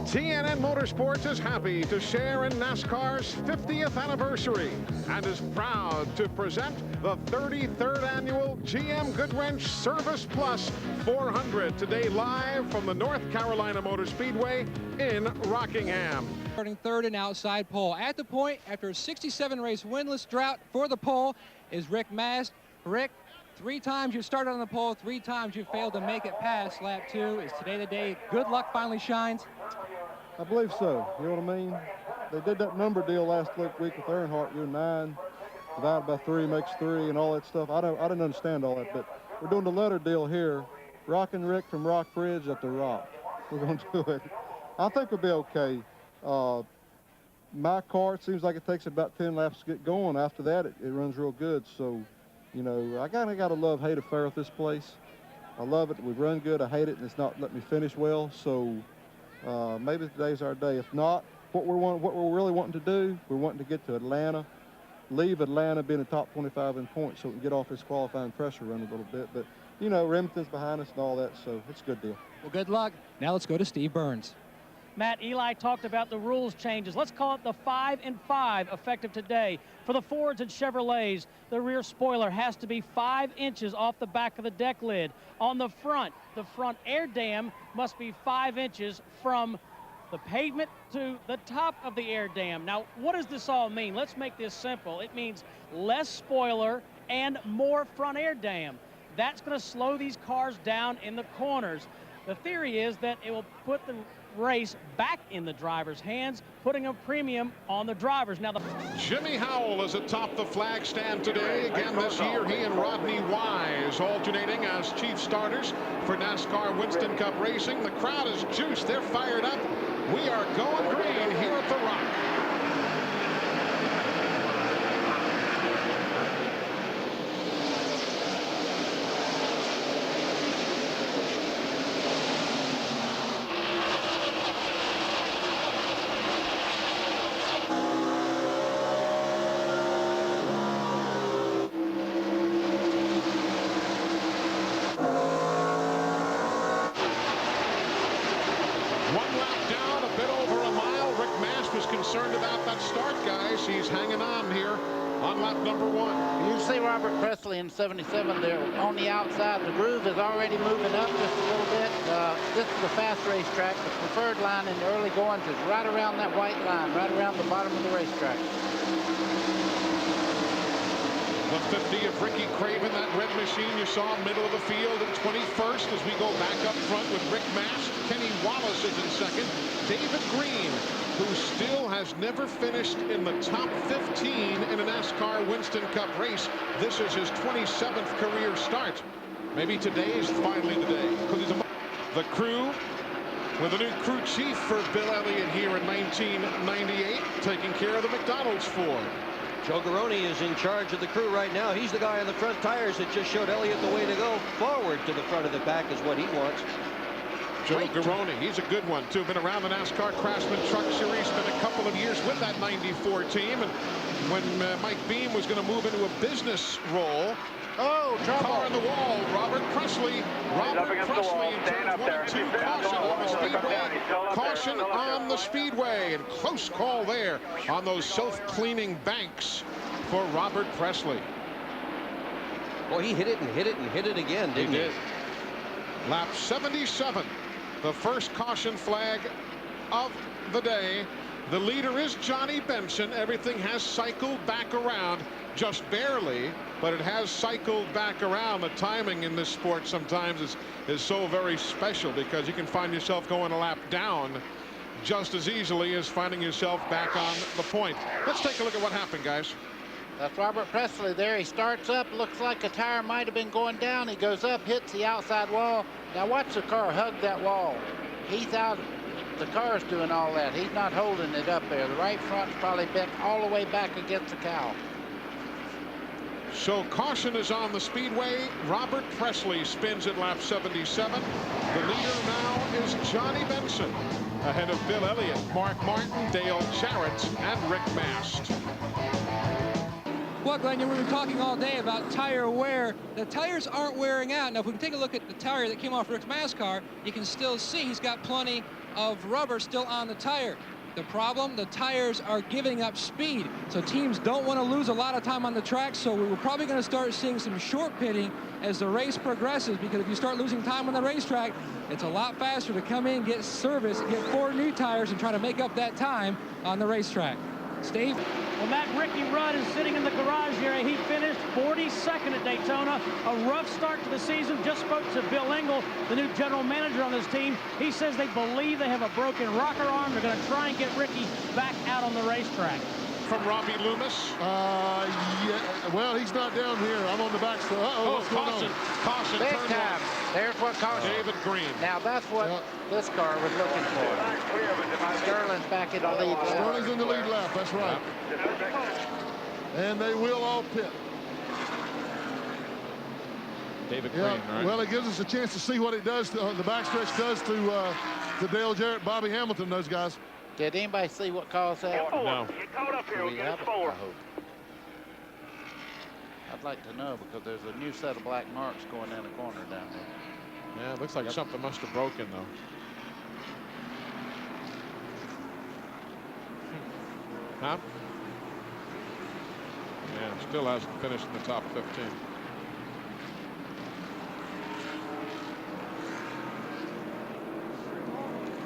TNN Motorsports is happy to share in NASCAR's 50th anniversary and is proud to present the 33rd annual GM Goodwrench Service Plus 400 today live from the North Carolina Motor Speedway in Rockingham. Starting third and outside pole. At the point, after a 67 race winless drought for the pole, is Rick Mast. Rick, 3 times you started on the pole, 3 times you failed to make it past lap 2. Is today the day good luck finally shines? I believe so. You know what I mean? They did that number deal last week with Earnhardt, doing 9 divided by 3 makes 3 and all that stuff. I didn't understand all that, but we're doing the letter deal here. Rocking Rick from Rock Bridge up to Rock. We're going to do it. I think we'll be okay. My car, it seems like it takes about 10 laps to get going. After that, it runs real good. So, you know, I kind of got a love-hate affair with this place. I love it. We run good. I hate it, and it's not letting me finish well. So maybe today's our day. If not, what we're really wanting to do, we're wanting to get to Atlanta, leave Atlanta being a top 25 in points so we can get off this qualifying pressure run a little bit. But, you know, Remington's behind us and all that, so it's a good deal. Well, good luck. Now let's go to Steve Burns. Matt, Eli talked about the rules changes. Let's call it the 5 and 5 effective today. For the Fords and Chevrolets, the rear spoiler has to be 5 inches off the back of the deck lid. On the front air dam must be 5 inches from the pavement to the top of the air dam. Now, what does this all mean? Let's make this simple. It means less spoiler and more front air dam. That's going to slow these cars down in the corners. The theory is that it will put the race back in the driver's hands, putting a premium on the drivers. Now, Jimmy Howell is atop the flag stand today. Again this year, he and Rodney Wise alternating as chief starters for NASCAR Winston Cup racing. The crowd is juiced. They're fired up. We are going green here at the Rock. Concerned about that start, guys. He's hanging on here on lap number 1. You see Robert Presley in 77 there on the outside. The groove is already moving up just a little bit. This is a fast racetrack. The preferred line in the early goings is right around that white line, right around the bottom of the racetrack. The 50 of Ricky Craven, that red machine you saw middle of the field in 21st as we go back up front with Rick Mast. Kenny Wallace is in second. David Green, who still has never finished in the top 15 in a NASCAR Winston Cup race. This is his 27th career start. Maybe today is finally the day. The crew with a new crew chief for Bill Elliott here in 1998, taking care of the McDonald's Ford. Joe Garone is in charge of the crew right now. He's the guy on the front tires that just showed Elliott the way to go. Forward to the front of the pack is what he wants. Joe Garone, he's a good one, too. Been around the NASCAR Craftsman Truck Series, spent a couple of years with that 94 team. And when Mike Beam was going to move into a business role, car on the wall, Robert Presley. Robert Presley in turns 1 and 2, caution on the speedway. Caution on the speedway. And close call there on those self-cleaning banks for Robert Presley. Well, he hit it and hit it and hit it again, didn't he? Did. Lap 77. The first caution flag of the day. The leader is Johnny Benson. Everything has cycled back around, just barely, but it has cycled back around. The timing in this sport sometimes is so very special because you can find yourself going a lap down just as easily as finding yourself back on the point. Let's take a look at what happened, guys. That's Robert Presley there. He starts up, looks like a tire might have been going down. He goes up, hits the outside wall. Now watch the car hug that wall. He's out. The car's doing all that. He's not holding it up there. The right front's probably bent all the way back against the cowl. So caution is on the speedway. Robert Presley spins at lap 77. The leader now is Johnny Benson, ahead of Bill Elliott, Mark Martin, Dale Jarrett, and Rick Mast. Well, Glenn, we were talking all day about tire wear. The tires aren't wearing out. Now, if we can take a look at the tire that came off Rick Mast's car, you can still see he's got plenty of rubber still on the tire. The problem, the tires are giving up speed. So teams don't want to lose a lot of time on the track. So we're probably going to start seeing some short pitting as the race progresses, because if you start losing time on the racetrack, it's a lot faster to come in, get service, get 4 new tires, and try to make up that time on the racetrack. Steve? Well, Matt, Ricky Rudd is sitting in the garage area. He finished 42nd at Daytona. A rough start to the season. Just spoke to Bill Engel, the new general manager on this team. He says they believe they have a broken rocker arm. They're going to try and get Ricky back out on the racetrack. From Robbie Loomis. Yeah, well, he's not down here. I'm on the back. So, caution. Caution. Big turn time. one. There's what caution. David Green. Now that's what this car was looking for. Sterling's back in the lead lap. Sterling's in the lead lap. That's right. And they will all pit. David Green, right? Well, it gives us a chance to see what it does. The backstretch does to Dale Jarrett, Bobby Hamilton, those guys. Did anybody see what caused that? No. We have it, I hope. I'd like to know, because there's a new set of black marks going in the corner down there. Yeah, it looks like something must have broken, though. Huh? Yeah, still hasn't finished in the top 15.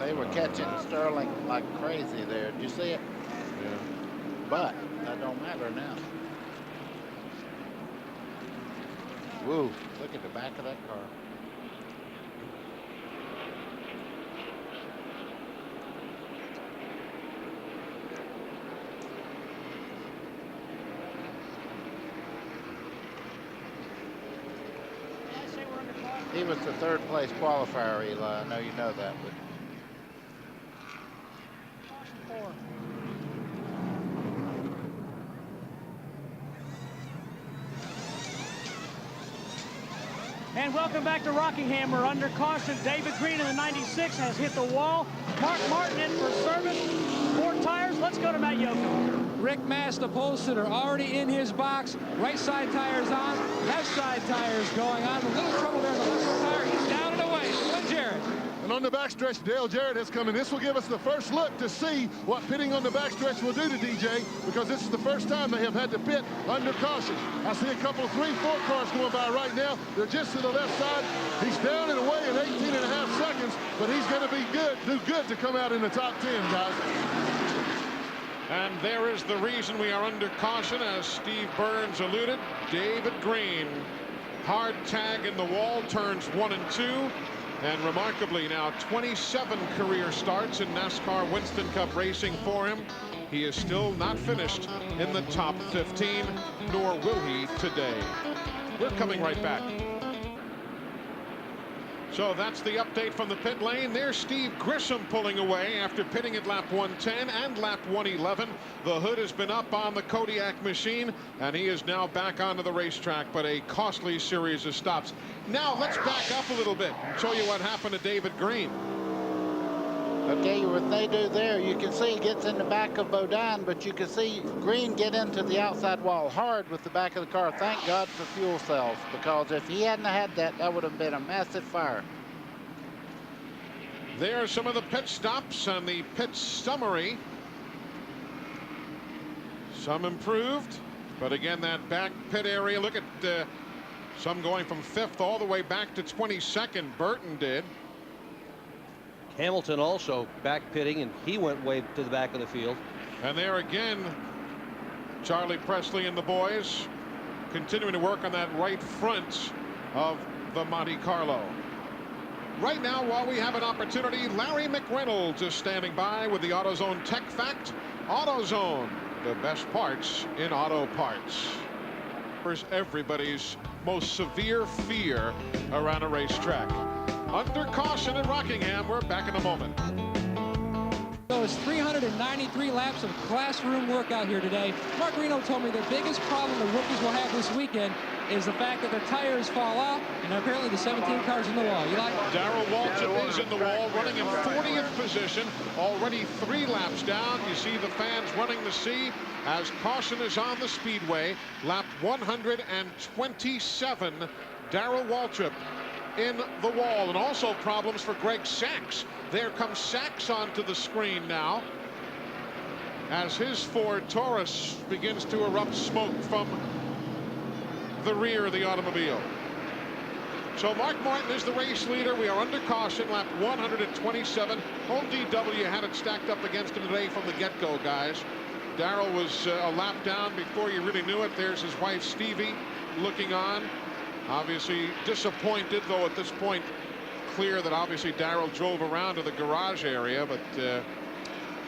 They were catching Sterling like crazy there. Did you see it? Yeah. But that don't matter now. Woo, look at the back of that car. He was the 3rd place qualifier, Eli. I know you know that, but And welcome back to Rockingham. We're under caution. David Green in the 96 has hit the wall. Mark Martin in for service. 4 tires. Let's go to Matt Yoakum. Rick Mast, the pole sitter, already in his box. Right side tires on, left side tires going on. A little trouble there on the left tire. He's down and away. Good, Jarrett. And on the backstretch, Dale Jarrett has come in. This will give us the first look to see what pitting on the backstretch will do to DJ, because this is the first time they have had to pit under caution. I see a couple of 3, 4 cars going by right now. They're just to the left side. He's down and away in 18.5 seconds, but he's going to be do good to come out in the top 10, guys. And there is the reason we are under caution, as Steve Burns alluded. David Green, hard tag in the wall, turns 1 and 2. And remarkably now, 27 career starts in NASCAR Winston Cup racing for him. He is still not finished in the top 15, nor will he today. We're coming right back. So that's the update from the pit lane. There's Steve Grissom pulling away after pitting at lap 110 and lap 111. The hood has been up on the Kodiak machine, and he is now back onto the racetrack, but a costly series of stops. Now let's back up a little bit, show you what happened to David Green. okay, what they do there, you can see he gets in the back of Bodine, but you can see Green get into the outside wall hard with the back of the car. Thank God for fuel cells, because if he hadn't had that, that would have been a massive fire. There are some of the pit stops and the pit summary. Some improved, but again, that back pit area, look at some going from 5th all the way back to 22nd. Burton did. Hamilton also back pitting, and he went way to the back of the field. And there again, Charlie Presley and the boys continuing to work on that right front of the Monte Carlo. Right now, while we have an opportunity, Larry McReynolds is standing by with the AutoZone Tech Fact. AutoZone, the best parts in auto parts. There's everybody's most severe fear around a racetrack. Under caution at Rockingham. We're back in a moment. So it's 393 laps of classroom work out here today. Mark Reno told me the biggest problem the rookies will have this weekend is the fact that the tires fall off, and apparently the 17 cars in the wall. You like? Darrell Waltrip is in the wall, running in 40th position, already 3 laps down. You see the fans running to see as caution is on the speedway. Lap 127, Darrell Waltrip in the wall, and also problems for Greg Sachs. There comes Sachs onto the screen now as his Ford Taurus begins to erupt smoke from the rear of the automobile. So Mark Martin is the race leader. We are under caution, lap 127. Whole DW had it stacked up against him today from the get-go, guys. Darrell was a lap down before you really knew it. There's his wife Stevie looking on, obviously disappointed, though at this point clear that obviously Darrell drove around to the garage area, but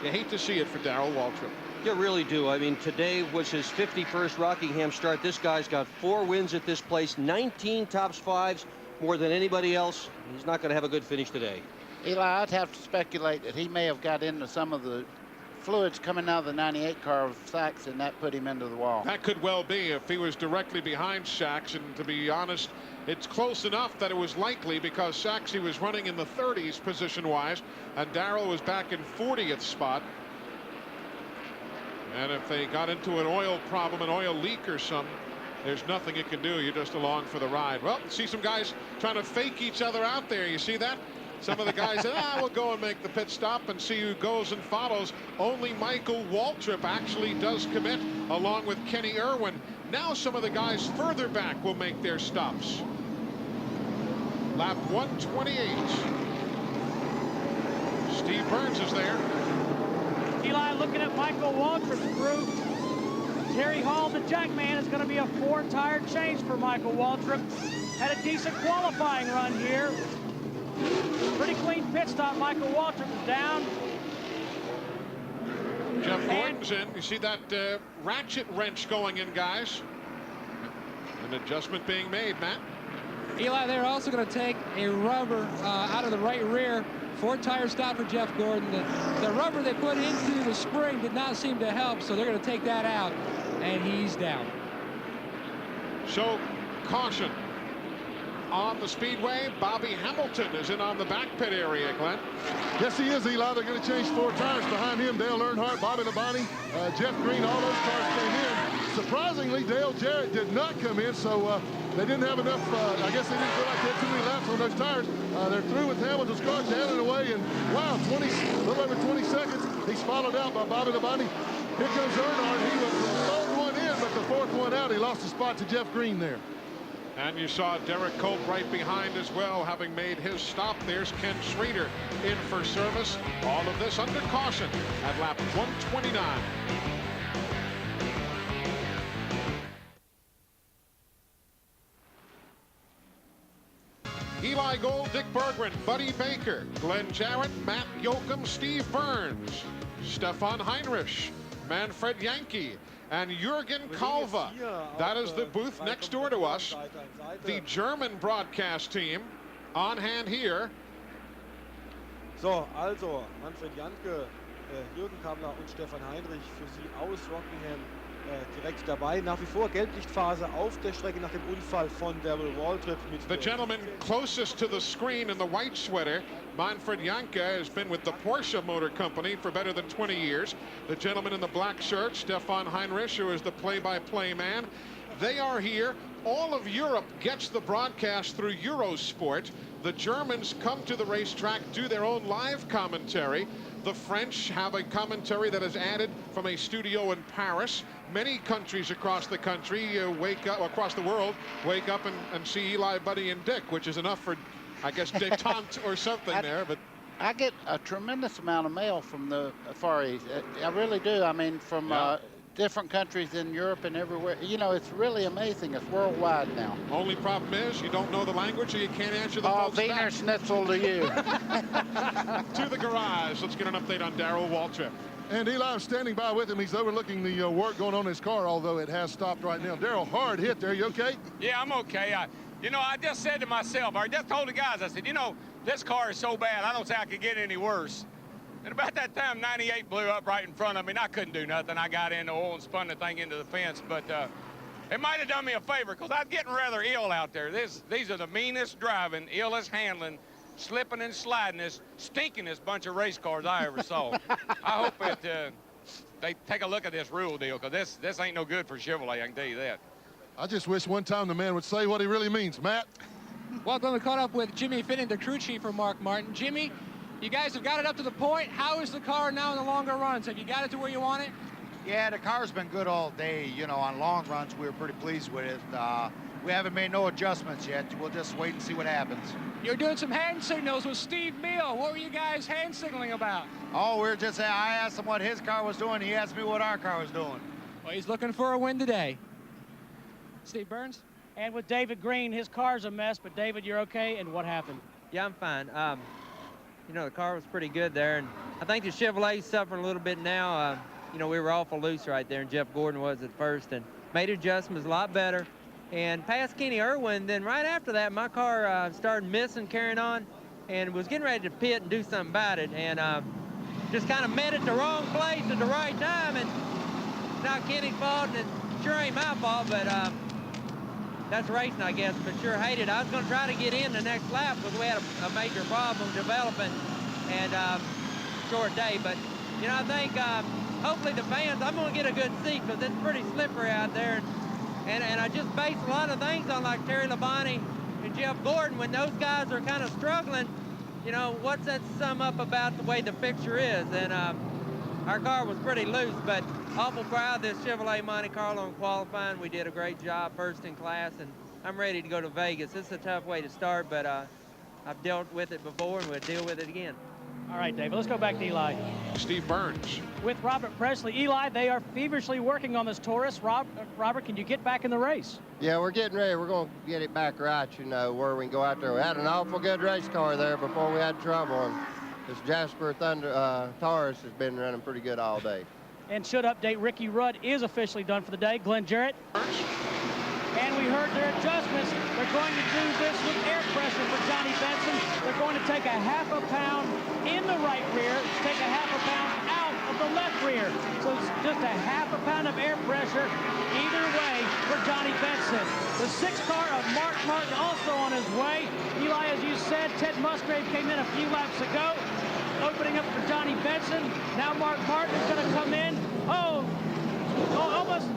you hate to see it for Darrell Waltrip. You really do. I mean, today was his 51st Rockingham start. This guy's got 4 wins at this place, 19 tops 5s, more than anybody else. He's not going to have a good finish today. Eli, I'd have to speculate that he may have got into some of the fluids coming out of the 98 car with Sachs, and that put him into the wall. That could well be if he was directly behind Sachs, and to be honest, it's close enough that it was likely because Sachs, he was running in the 30s position-wise, and Darrell was back in 40th spot. And if they got into an oil problem, an oil leak or something, there's nothing you can do. You're just along for the ride. Well, see some guys trying to fake each other out there. You see that? Some of the guys said, we'll go and make the pit stop and see who goes and follows. Only Michael Waltrip actually does commit, along with Kenny Irwin. Now some of the guys further back will make their stops. Lap 128. Steve Burns is there. Eli, looking at Michael Waltrip's group, Terry Hall, the Jackman, is going to be a 4-tire change for Michael Waltrip. Had a decent qualifying run here. Pretty clean pit stop. Michael Waltrip is down. Jeff Gordon's in. You see that ratchet wrench going in, guys. An adjustment being made, Matt. Eli, they're also going to take a rubber out of the right rear. 4-tire stop for Jeff Gordon. The rubber they put into the spring did not seem to help, so they're going to take that out, and he's down. So, caution on the speedway. Bobby Hamilton is in on the back pit area, Glenn. Yes, he is, Eli. They're going to change 4 tires behind him. Dale Earnhardt, Bobby Labonte, Jeff Green, all those cars came in. Surprisingly, Dale Jarrett did not come in, so they didn't have enough. I guess they didn't feel like they had too many laps on those tires. They're through with Hamilton's car, down and away, and wow, a little over 20 seconds. He's followed out by Bobby Labonte. Here comes Earnhardt. He was the 3rd one in, but the 4th one out. He lost the spot to Jeff Green there. And you saw Derek Cope right behind as well, having made his stop. There's Ken Schrader in for service. All of this under caution at lap 129. Eli Gold, Dick Berggren, Buddy Baker, Glenn Jarrett, Matt Yoakum, Steve Burns, Stefan Heinrich, Manfred Yankee, and Jürgen Kalva. That is the booth next door to us. The German broadcast team on hand here. So, also Manfred Janke, Jürgen Kalva und Stefan Heinrich für Sie aus Rockingham direkt dabei. Nach wie vor Gelblichtphase auf der Strecke nach dem Unfall von Darrell Waltrip. The gentleman closest to the screen in the white sweater, Manfred Janke, has been with the Porsche Motor Company for better than 20 years. The gentleman in the black shirt, Stefan Heinrich, who is the play-by-play man. They are here. All of Europe gets the broadcast through Eurosport. The Germans come to the racetrack, do their own live commentary. The French have a commentary that is added from a studio in Paris. Many countries across the country across the world, wake up and see Eli, Buddy, and Dick, which is enough for, I guess, detente or something there. But I get a tremendous amount of mail from the Far East. I really do. I mean, from different countries in Europe and everywhere. You know, it's really amazing. It's worldwide now. Only problem is you don't know the language, so you can't answer the folks back. Wiener Schnitzel to you. To the garage. Let's get an update on Darrell Waltrip. And Eli, I'm standing by with him. He's overlooking the work going on in his car, although it has stopped right now. Darrell, hard hit there. You okay? Yeah, I'm okay. You know, I just said to myself, I just told the guys, I said, you know, this car is so bad, I don't think I could get any worse. And about that time, 98 blew up right in front of me, and I couldn't do nothing. I got in the oil and spun the thing into the fence. But it might have done me a favor because I was getting rather ill out there. These are the meanest driving, illest handling, slipping and slidingest, stinkingest bunch of race cars I ever saw. I hope they take a look at this rule deal because this ain't no good for Chevrolet, I can tell you that. I just wish one time the man would say what he really means, Matt. Well, Glenn, we caught up with Jimmy Finning, the crew chief for Mark Martin. Jimmy, you guys have got it up to the point. How is the car now in the longer runs? Have you got it to where you want it? Yeah, the car's been good all day. You know, on long runs, we were pretty pleased with it. We haven't made no adjustments yet. We'll just wait and see what happens. You're doing some hand signals with Steve Meal. What were you guys hand signaling about? Oh, I asked him what his car was doing. He asked me what our car was doing. Well, he's looking for a win today. Steve Burns? And with David Green, his car's a mess, but David, you're okay, and what happened? Yeah, I'm fine. You know, the car was pretty good there, and I think the Chevrolet's suffering a little bit now. You know, we were awful loose right there, and Jeff Gordon was at first, and made adjustments a lot better. And past Kenny Irwin, then right after that, my car started missing, carrying on, and was getting ready to pit and do something about it, and just kind of met at the wrong place at the right time, and it's not Kenny's fault, and it sure ain't my fault, but that's racing, I guess, but sure hate it. I was going to try to get in the next lap because we had a major problem developing and short day. But, you know, I think hopefully the fans, I'm going to get a good seat because it's pretty slippery out there. And I just base a lot of things on like Terry Labonte and Jeff Gordon. When those guys are kind of struggling, you know, what's that sum up about the way the picture is? And our car was pretty loose, but awful proud of this Chevrolet Monte Carlo in qualifying. We did a great job, first in class, and I'm ready to go to Vegas. It's a tough way to start, but I've dealt with it before, and we'll deal with it again. All right, David, let's go back to Eli. Steve Burns. With Robert Presley. Eli, they are feverishly working on this Taurus. Robert, can you get back in the race? Yeah, we're getting ready. We're going to get it back right, you know, where we can go out there. We had an awful good race car there before we had trouble, and this Jasper Taurus has been running pretty good all day. And should update, Ricky Rudd is officially done for the day. Glenn Jarrett. And we heard their adjustments. They're going to do this with air pressure for Johnny Benson. They're going to take a half a pound in the right rear, take a half a pound out of the left rear. So it's just a half a pound of air pressure either way for Johnny Benson. The 6th car of Mark Martin also on his way. Eli, as you said, Ted Musgrave came in a few laps ago, opening up for Johnny Benson. Now Mark Martin is going to come in. Almost.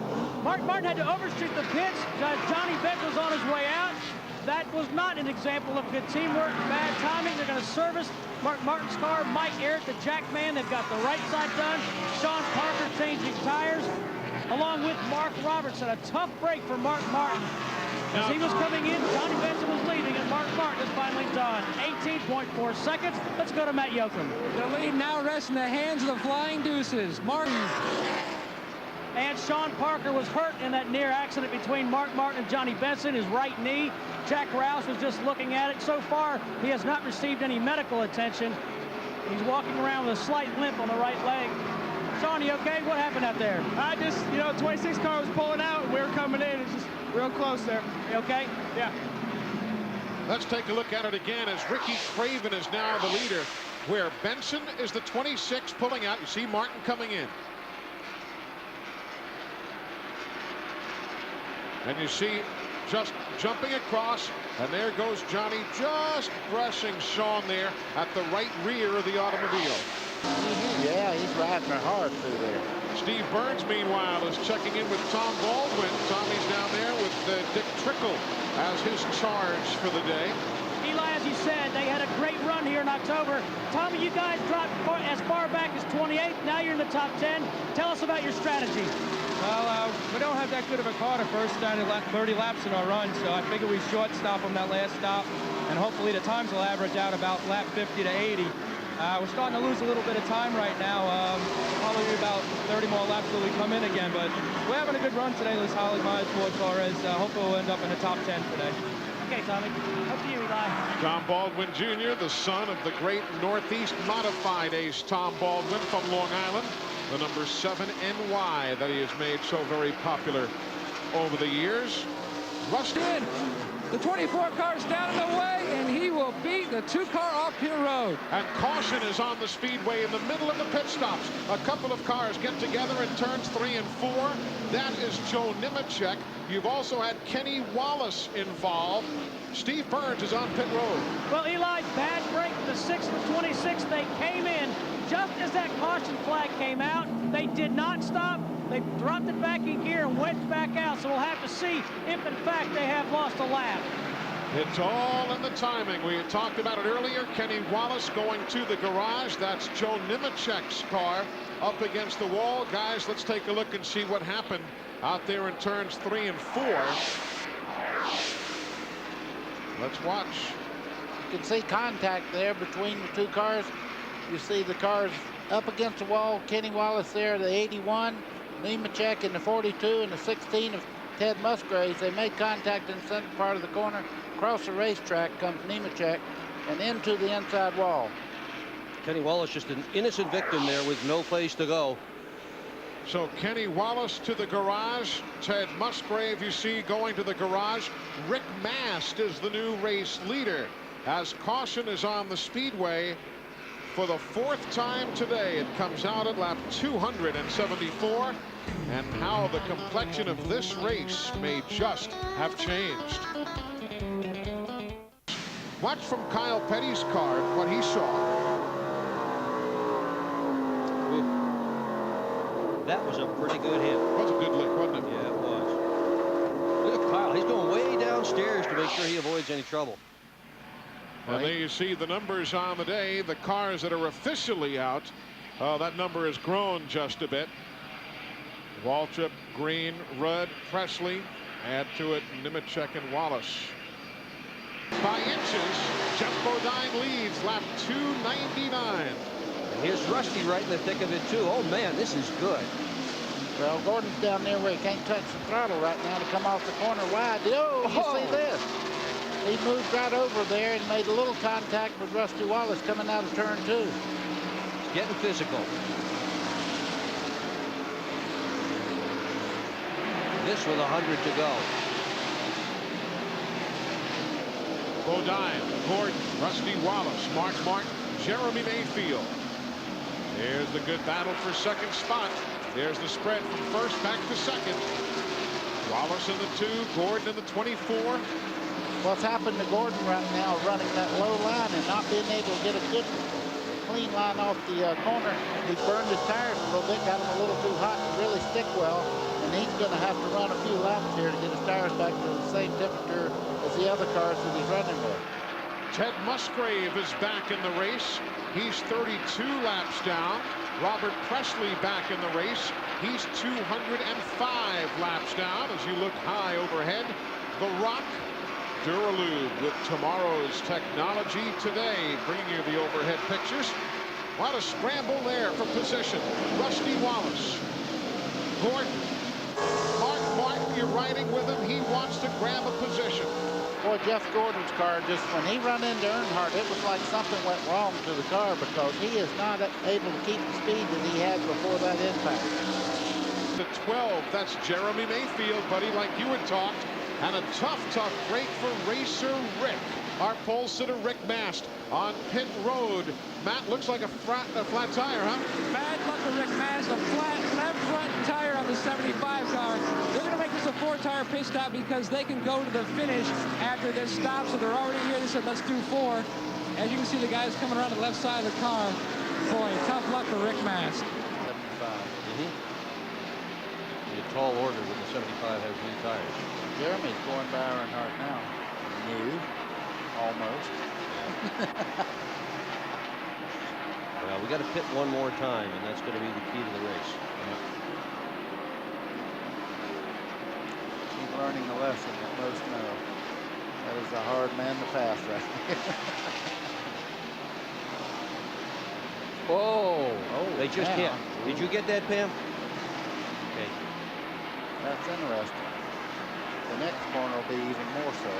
Mark Martin had to overshoot the pits. Johnny Benson was on his way out. That was not an example of good teamwork, bad timing. They're going to service Mark Martin's car. Mike Ehret, the jack man, they've got the right side done. Sean Parker changing tires, along with Mark Robertson. A tough break for Mark Martin. As he was coming in, Johnny Benson was leading, and Mark Martin is finally done. 18.4 seconds. Let's go to Matt Yoakum. The lead now rests in the hands of the Flying Deuces. Martin. And Sean Parker was hurt in that near accident between Mark Martin and Johnny Benson, his right knee. Jack Rouse was just looking at it. So far, he has not received any medical attention. He's walking around with a slight limp on the right leg. Sean, you okay? What happened out there? I just, you know, 26 car was pulling out, and we were coming in. It's just real close there. You okay? Yeah. Let's take a look at it again as Ricky Craven is now the leader, where Benson is the 26 pulling out. You see Martin coming in. And you see just jumping across, and there goes Johnny just brushing Sean there at the right rear of the automobile. Yeah, he's riding her hard through there. Steve Burns, meanwhile, is checking in with Tom Baldwin. Tommy's down there with Dick Trickle as his charge for the day. Eli, as you said, they had a great run here in October. Tommy, you guys dropped as far back as 28th. Now you're in the top 10. Tell us about your strategy. Well, we don't have that good of a car to first 30 laps in our run, so I figure we short stop on that last stop, and hopefully the times will average out about lap 50 to 80. We're starting to lose a little bit of time right now, probably about 30 more laps till we come in again, but we're having a good run today, this Holly Myers Ford Taurus. Hopefully we'll end up in the top 10 today. Okay, Tommy. Up to you, Eli. Tom Baldwin Jr., the son of the great Northeast modified ace Tom Baldwin from Long Island, the number 7 NY that he has made so very popular over the years. Rushed in. The 24 car's down and away, and he will beat the 2-car off pit road. And caution is on the speedway in the middle of the pit stops. A couple of cars get together in turns 3 and 4. That is Joe Nemechek. You've also had Kenny Wallace involved. Steve Burns is on pit road. Well, Eli, bad break to the 6th and 26th. They came in just as that caution flag came out. They did not stop. They dropped it back in gear and went back out. So we'll have to see if, in fact, they have lost a lap. It's all in the timing. We had talked about it earlier. Kenny Wallace going to the garage. That's Joe Nemechek's car up against the wall. Guys, let's take a look and see what happened out there in turns 3 and 4. Let's watch. You can see contact there between the two cars. You see the cars up against the wall. Kenny Wallace there, the 81. Nemechek in the 42 and the 16 of Ted Musgraves. They made contact in the center part of the corner. Across the racetrack comes Nemechek and into the inside wall. Kenny Wallace just an innocent victim there with no place to go. So Kenny Wallace to the garage. Ted Musgrave, you see, going to the garage. Rick Mast is the new race leader as caution is on the speedway for the 4th time today. It comes out at lap 274. And how the complexion of this race may just have changed. Watch from Kyle Petty's car what he saw. That was a pretty good hit. It was a good lick, wasn't it? Yeah, it was. Look at Kyle. He's going way downstairs to make sure he avoids any trouble. And there you see the numbers on the day. The cars that are officially out. That number has grown just a bit. Waltrip, Green, Rudd, Presley. Add to it Nemechek and Wallace. By inches, Jeff Bodine leads lap 299. And here's Rusty right in the thick of it too. Oh man, this is good. Well, Gordon's down there where he can't touch the throttle right now to come off the corner wide. Oh, you see this? He moved right over there and made a little contact with Rusty Wallace coming out of turn 2. It's getting physical. This with 100 to go. Bodine, Gordon, Rusty Wallace, Mark Martin, Jeremy Mayfield. There's the good battle for second spot. There's the spread from first back to second. Wallace in the 2, Gordon in the 24. What's happened to Gordon right now, running that low line and not being able to get a good clean line off the corner. He burned his tires a little bit, got them a little too hot to really stick well, and he's going to have to run a few laps here to get his tires back to the same temperature as the other cars that he's running with. Ted Musgrave is back in the race. He's 32 laps down. Robert Presley back in the race. He's 205 laps down as you look high overhead. The Rock, Duralube with tomorrow's technology today, bringing you the overhead pictures. What a scramble there for position. Rusty Wallace, Gordon, Mark Martin, you're riding with him. He wants to grab a position. Boy, Jeff Gordon's car, just when he ran into Earnhardt, it was like something went wrong to the car because he is not able to keep the speed that he had before that impact. The 12, that's Jeremy Mayfield, buddy, like you had talked. And a tough break for racer Rick. Our pole sitter Rick Mast on pit road. Matt, looks like a flat tire, huh? Bad luck for Rick Mast, a flat left front tire on the 75 car. They're going to make this a 4-tire pit stop because they can go to the finish after this stop. So they're already here. They said, let's do 4. As you can see, the guys coming around the left side of the car. Boy, tough luck for Rick Mast. 75. A tall order when the 75 has new tires. Jeremy's going by Earnhardt now. New. Almost. Well, we got to pit one more time, and that's going to be the key to the race. He's learning a lesson that most know. That is a hard man to pass right there. Oh, they just Pam. can't. Did you get that, Pam? Okay. That's interesting. The next corner will be even more so.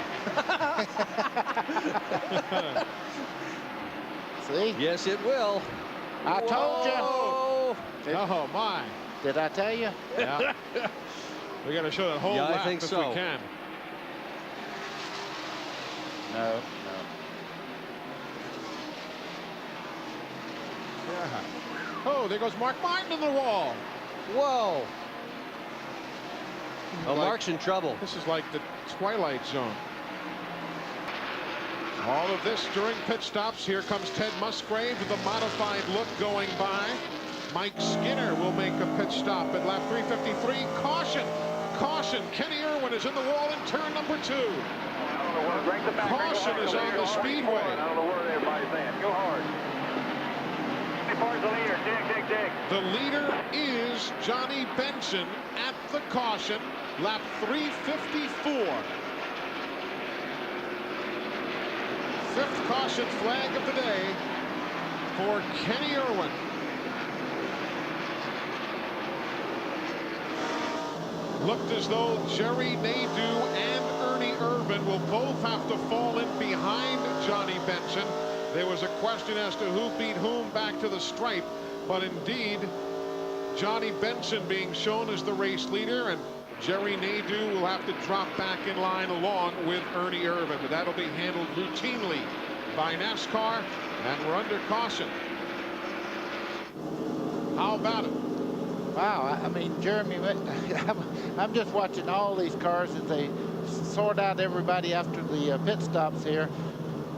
See? Yes, it will. I told you. Oh, my. Did I tell you? Yeah. We got to show that whole lap I think if so. we can. No. Oh, there goes Mark Martin in the wall. Whoa. Oh, Mark's in trouble. This is like the Twilight Zone. All of this during pit stops. Here comes Ted Musgrave with a modified look going by. Mike Skinner will make a pit stop at lap 353. Caution. Caution. Kenny Irwin is in the wall in turn number 2. Caution is on the speedway. I don't know what everybody's saying. Go hard. Towards the leader. Dig, dig, dig. The leader is Johnny Benson at the caution. Lap 354. 5th caution flag of the day for Kenny Irwin. Looked as though Jerry Nadeau and Ernie Irvan will both have to fall in behind Johnny Benson. There was a question as to who beat whom back to the stripe, but indeed Johnny Benson being shown as the race leader, and Jerry Nadeau will have to drop back in line along with Ernie Irvan, but that'll be handled routinely by NASCAR, and we're under caution. How about it? Wow, I mean, Jeremy, I'm just watching all these cars as they sort out everybody after the pit stops here.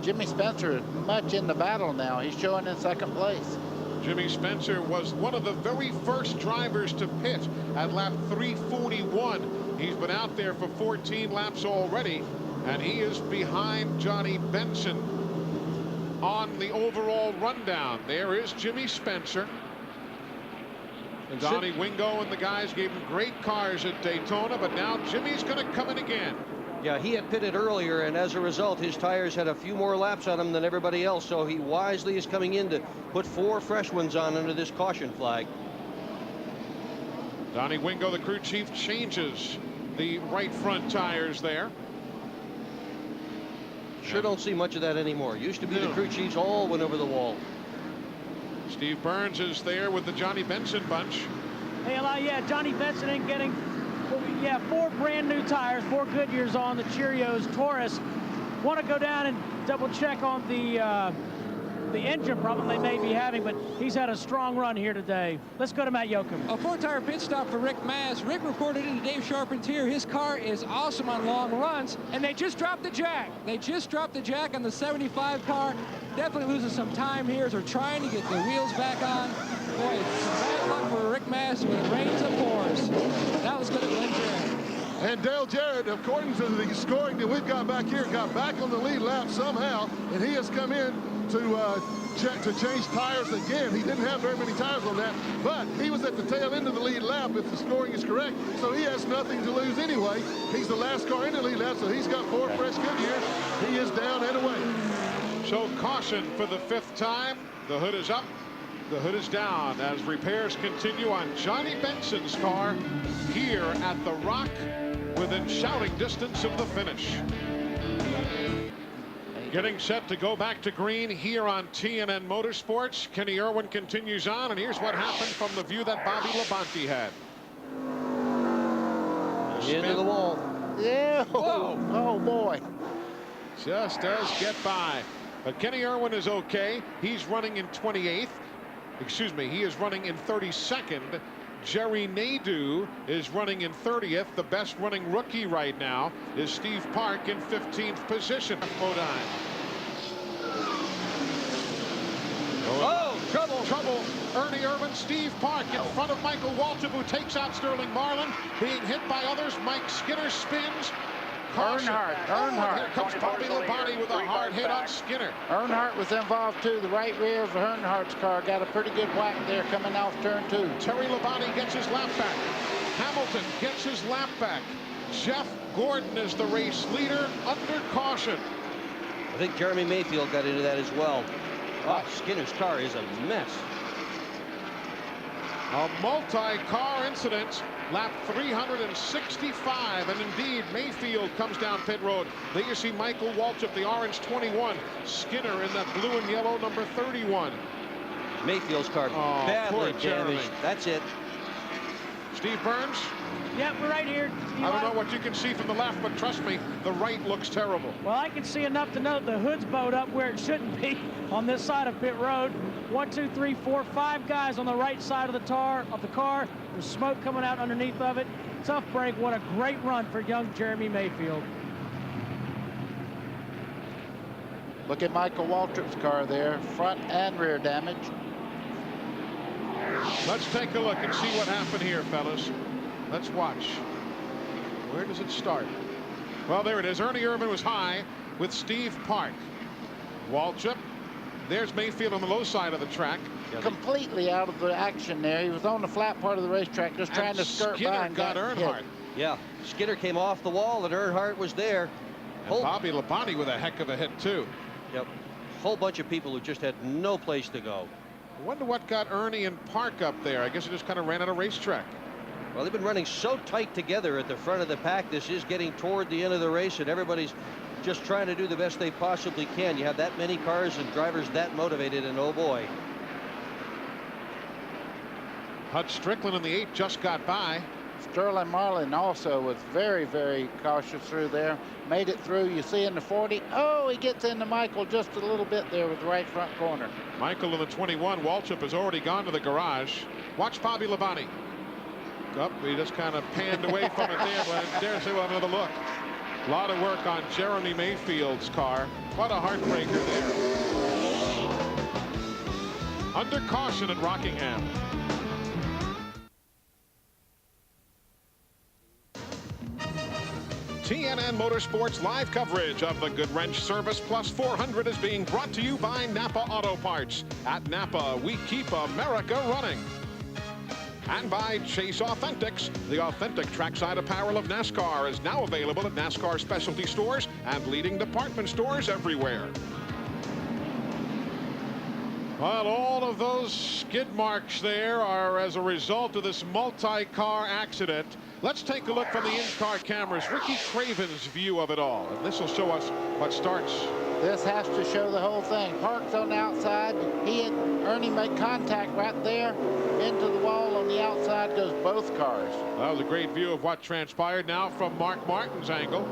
Jimmy Spencer is much in the battle now. He's showing in 2nd place. Jimmy Spencer was one of the very first drivers to pit at lap 341. He's been out there for 14 laps already, and he is behind Johnny Benson on the overall rundown. There is Jimmy Spencer. And Donnie Wingo and the guys gave him great cars at Daytona, but now Jimmy's going to come in again. Yeah, he had pitted earlier, and as a result, his tires had a few more laps on him than everybody else, so he wisely is coming in to put 4 fresh ones on under this caution flag. Donnie Wingo, the crew chief, changes the right front tires there. Sure don't see much of that anymore. Used to be the crew chiefs all went over the wall. Steve Burns is there with the Johnny Benson bunch. Hey, Eli, yeah, Johnny Benson ain't getting, 4 brand new tires, 4 Goodyears on the Cheerios Taurus. Want to go down and double check on the engine problem they may be having, but he's had a strong run here today. Let's go to Matt Yoakum. A 4-tire pit stop for Rick Mast. Rick reported into Dave Charpentier. His car is awesome on long runs, and they just dropped the jack. They just dropped the jack on the 75 car. Definitely losing some time here as they're trying to get the wheels back on. Boy, bad luck for Rick Mast with rains and pours. That was good at Glenn Jarrett. And Dale Jarrett, according to the scoring that we've got back here, got back on the lead lap somehow, and he has come in to change tires again. He didn't have very many tires on that, but he was at the tail end of the lead lap if the scoring is correct, so he has nothing to lose anyway. He's the last car in the lead lap, so he's got 4 fresh Goodyears. He is down and away. So caution for the 5th time. The hood is up, the hood is down as repairs continue on Johnny Benson's car here at the Rock, within shouting distance of the finish. Getting set to go back to green here on TNN Motorsports. Kenny Irwin continues on, and here's what happened from the view that Bobby Labonte had. Into the wall. Yeah. Oh boy. Just does get by. But Kenny Irwin is okay. He's running in 28th. Excuse me, he is running in 32nd. Jerry Nadeau is running in 30th. The best running rookie right now is Steve Park in 15th position. Bodine. Oh, trouble. Trouble. Ernie Irvan, Steve Park in front of Michael Waltrip, who takes out Sterling Marlin. Being hit by others, Mike Skinner spins. Earnhardt. Here comes Bobby Labonte with a hard hit on Skinner. Earnhardt was involved too. The right rear of Earnhardt's car got a pretty good whack there coming off turn 2. Terry Labonte gets his lap back. Hamilton gets his lap back. Jeff Gordon is the race leader under caution. I think Jeremy Mayfield got into that as well. Oh, Skinner's car is a mess. A multi-car incident. Lap 365, and indeed Mayfield comes down pit road. There you see Michael Waltrip, the orange 21. Skinner in that blue and yellow number 31. Mayfield's car badly damaged. That's it. Steve Burns? Yep, we're right here. I don't know what you can see from the left, but trust me, the right looks terrible. Well, I can see enough to know the hood's bowed up where it shouldn't be on this side of pit road. 1, 2, 3, 4, 5 guys on the right side of the car. There's smoke coming out underneath of it. Tough break. What a great run for young Jeremy Mayfield. Look at Michael Waltrip's car there, front and rear damage. Let's take a look and see what happened here, fellas. Let's watch. Where does it start? Well, there it is. Ernie Irvan was high with Steve Park. Waltrip. There's Mayfield on the low side of the track. Completely out of the action there. He was on the flat part of the racetrack, just trying to skirt Skinner by and got Earnhardt. hit. Yeah, Skinner came off the wall and Earnhardt was there. And Bobby Labonte with a heck of a hit, too. Yep. Whole bunch of people who just had no place to go. I wonder what got Ernie and Park up there. I guess it just kind of ran out of racetrack. Well, they've been running so tight together at the front of the pack. This is getting toward the end of the race, and everybody's just trying to do the best they possibly can. You have that many cars and drivers that motivated, and oh boy. Hud Strickland in the 8 just got by. Sterling Marlin also was very, very cautious through there. Made it through. You see in the 40. Oh, he gets into Michael just a little bit there with the right front corner. Michael in the 21. Waltrip has already gone to the garage. Watch Bobby Labonte. Up, he just kind of panned away from it there, but I dare say we'll have another look. A lot of work on Jeremy Mayfield's car. What a heartbreaker there. Under caution at Rockingham. TNN Motorsports live coverage of the Goodwrench Service Plus 400 is being brought to you by Napa Auto Parts. At Napa, we keep America running. And by Chase Authentics. The authentic trackside apparel of NASCAR is now available at NASCAR specialty stores and leading department stores everywhere. Well, all of those skid marks there are as a result of this multi-car accident. Let's take a look from the in-car cameras. Ricky Craven's view of it all. And this will show us what starts. This has to show the whole thing. Park's on the outside. He and Ernie make contact right there. Into the wall on the outside goes both cars. That was a great view of what transpired. Now from Mark Martin's angle.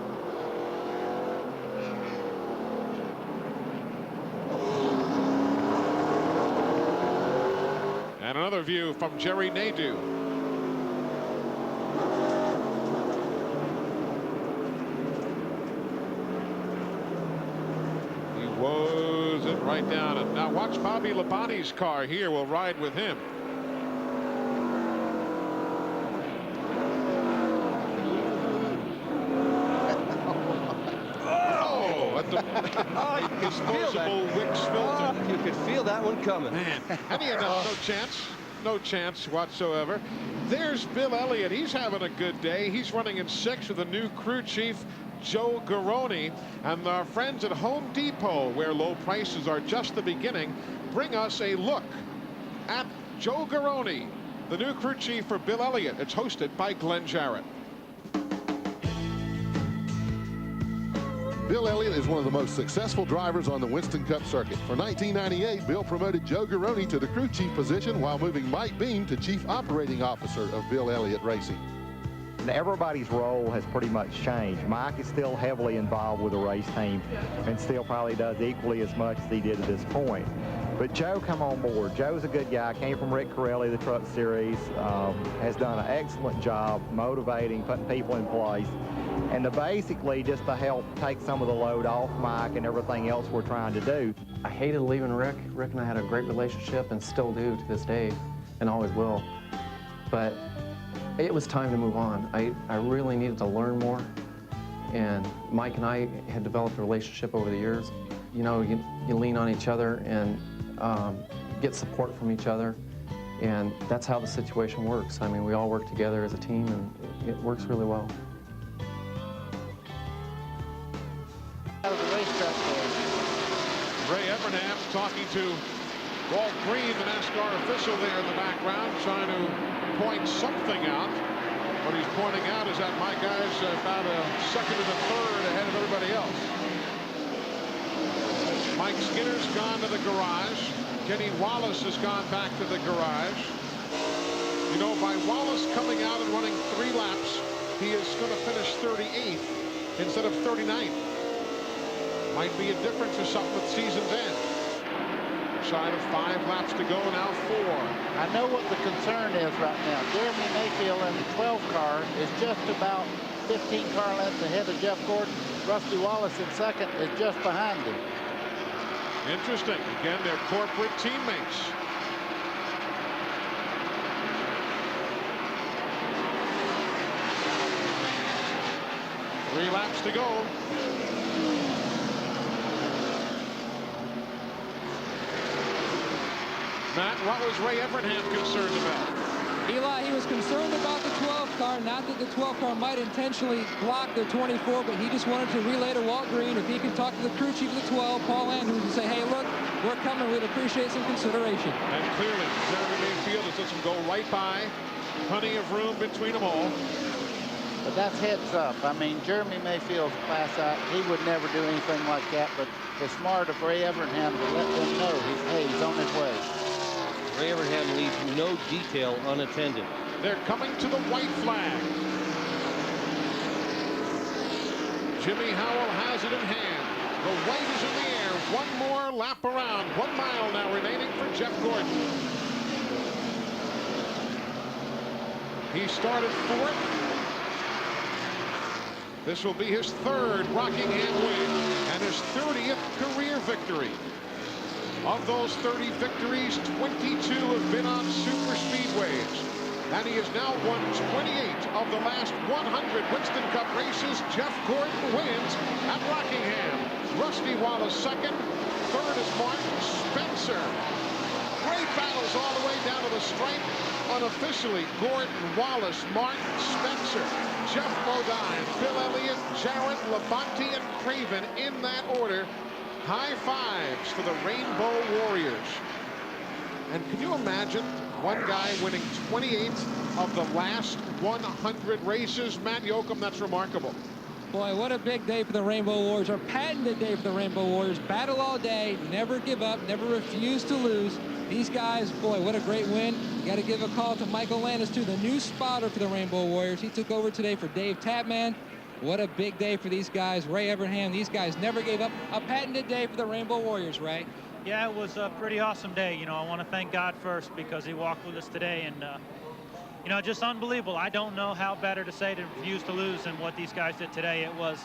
And another view from Jerry Nadeau. He woes it right down. And now watch Bobby Labonte's car here. Will ride with him. Disposable Wicks filter. You could feel that one coming. Man, and he had no chance. No chance whatsoever. There's Bill Elliott. He's having a good day. He's running in 6th with the new crew chief, Joe Garone. And our friends at Home Depot, where low prices are just the beginning, bring us a look at Joe Garone, the new crew chief for Bill Elliott. It's hosted by Glenn Jarrett. Bill Elliott is one of the most successful drivers on the Winston Cup circuit. For 1998, Bill promoted Joe Garone to the crew chief position while moving Mike Beam to chief operating officer of Bill Elliott Racing. Everybody's role has pretty much changed. Mike is still heavily involved with the race team and still probably does equally as much as he did at this point. But Joe come on board. Joe's a good guy, came from Rick Corelli, the Truck Series, has done an excellent job motivating, putting people in place, and basically just to help take some of the load off Mike and everything else we're trying to do. I hated leaving Rick. Rick and I had a great relationship and still do to this day and always will. But it was time to move on. I really needed to learn more, and Mike and I had developed a relationship over the years. You know, you lean on each other and get support from each other, and that's how the situation works. I mean, we all work together as a team, and it works really well. Ray Evernham talking to Walt Green, the NASCAR official there in the background, trying to point something out. What he's pointing out is that my guy's about a second and a third ahead of everybody else. Mike Skinner's gone to the garage. Kenny Wallace has gone back to the garage. You know, by Wallace coming out and running 3 laps, he is going to finish 38th instead of 39th. Might be a difference or something at season's end. Side of 5 laps to go, now 4. I know what the concern is right now. Jeremy Mayfield in the 12 car is just about 15 car lengths ahead of Jeff Gordon. Rusty Wallace in second is just behind him. Interesting. Again, they're corporate teammates. Three laps to go. Matt, what was Ray Evernham concerned about? Eli, he was concerned about the 12 car, not that the 12 car might intentionally block their 24, but he just wanted to relay to Walt Green if he could talk to the crew chief of the 12, Paul Andrews, and say, hey, look, we're coming. We'd appreciate some consideration. And clearly, Jeremy Mayfield has let them go right by. Plenty of room between them all. But that's heads up. I mean, Jeremy Mayfield's class out. He would never do anything like that, but it's smart of Ray Evernham to let them know he's on his way. Ray Evernham leaves no detail unattended. They're coming to the white flag. Jimmy Howell has it in hand. The white is in the air. One more lap around. 1 mile now remaining for Jeff Gordon. He started 4th. This will be his 3rd Rockingham win and his 30th career victory. Of those 30 victories, 22 have been on super speedways. And he has now won 28 of the last 100 Winston Cup races. Jeff Gordon wins at Rockingham. Rusty Wallace 2nd. 3rd is Martin Spencer. Great battles all the way down to the stripe. Unofficially, Gordon, Wallace, Martin, Spencer, Jeff Bodine, Phil Elliott, Jarrett, Labonte, and Craven in that order. High fives for the Rainbow Warriors. And can you imagine one guy winning 28 of the last 100 races? Matt Yoakum, that's remarkable. Boy, what a big day for the Rainbow Warriors, or patented day for the Rainbow Warriors. Battle all day, never give up, never refuse to lose. These guys, boy, what a great win. You got to give a call to Michael Landis, too, the new spotter for the Rainbow Warriors. He took over today for Dave Tapman. What a big day for these guys. Ray Evernham, these guys never gave up. A patented day for the Rainbow Warriors, Ray. Yeah, it was a pretty awesome day. You know, I want to thank God first because he walked with us today, and you know, just unbelievable. I don't know how better to say to refuse to lose than what these guys did today. It was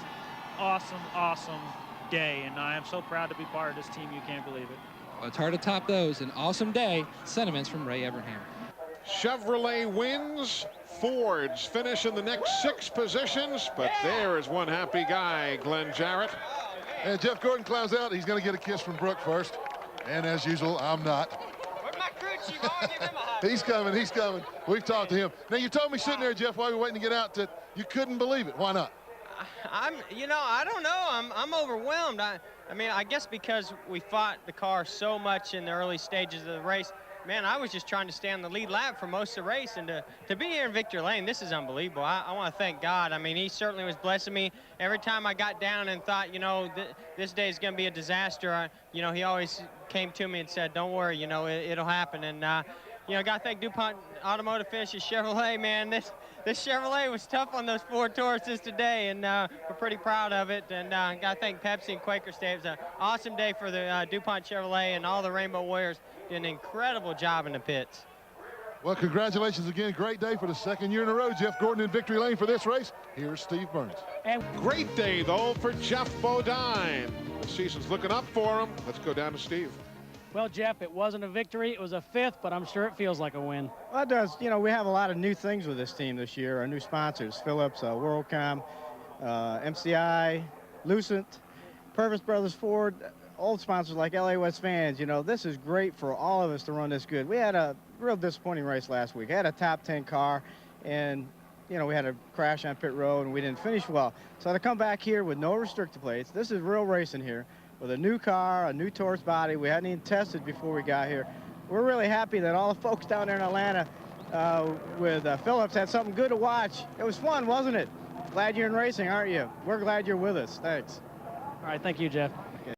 awesome, awesome day, and I am so proud to be part of this team. You can't believe it. Well, it's hard to top those. An awesome day. Sentiments from Ray Evernham. Chevrolet wins. Fords finish in the next 6 positions, but there is one happy guy, Glenn Jarrett. And Jeff Gordon climbs out. He's going to get a kiss from Brooke first. And as usual, I'm not. Where's my crew chief? I want to give him a hug. He's coming. He's coming. We've talked to him. Now, you told me sitting there, Jeff, while we were waiting to get out, that you couldn't believe it. Why not? You know, I don't know. I'm overwhelmed. I mean, I guess because we fought the car so much in the early stages of the race. Man, I was just trying to stay on the lead lap for most of the race, and to be here in Victory Lane, this is unbelievable. I want to thank God. I mean, he certainly was blessing me. Every time I got down and thought, you know, this day is going to be a disaster, you know, he always came to me and said, don't worry, you know, it'll happen. And, you know, got to thank DuPont Automotive Finishes Chevrolet, man. This Chevrolet was tough on those Ford Tauruses today, and we're pretty proud of it. And got to thank Pepsi and Quaker State. It was an awesome day for the DuPont Chevrolet, and all the Rainbow Warriors did an incredible job in the pits. Well, congratulations again. Great day for the 2nd year in a row. Jeff Gordon in Victory Lane for this race. Here's Steve Burns. And great day, though, for Jeff Bodine. The season's looking up for him. Let's go down to Steve. Well, Jeff, it wasn't a victory. It was a 5th, but I'm sure it feels like a win. Well, it does. You know, we have a lot of new things with this team this year. Our new sponsors, Phillips, WorldCom, MCI, Lucent, Purvis Brothers Ford, old sponsors like LA West Fans. You know, this is great for all of us to run this good. We had a real disappointing race last week. I had a top 10 car, and, you know, we had a crash on pit road, and we didn't finish well. So to come back here with no restrictor plates, this is real racing here, with a new car, a new Taurus body. We hadn't even tested before we got here. We're really happy that all the folks down there in Atlanta with Phillips had something good to watch. It was fun, wasn't it? Glad you're in racing, aren't you? We're glad you're with us. Thanks. All right, thank you, Jeff.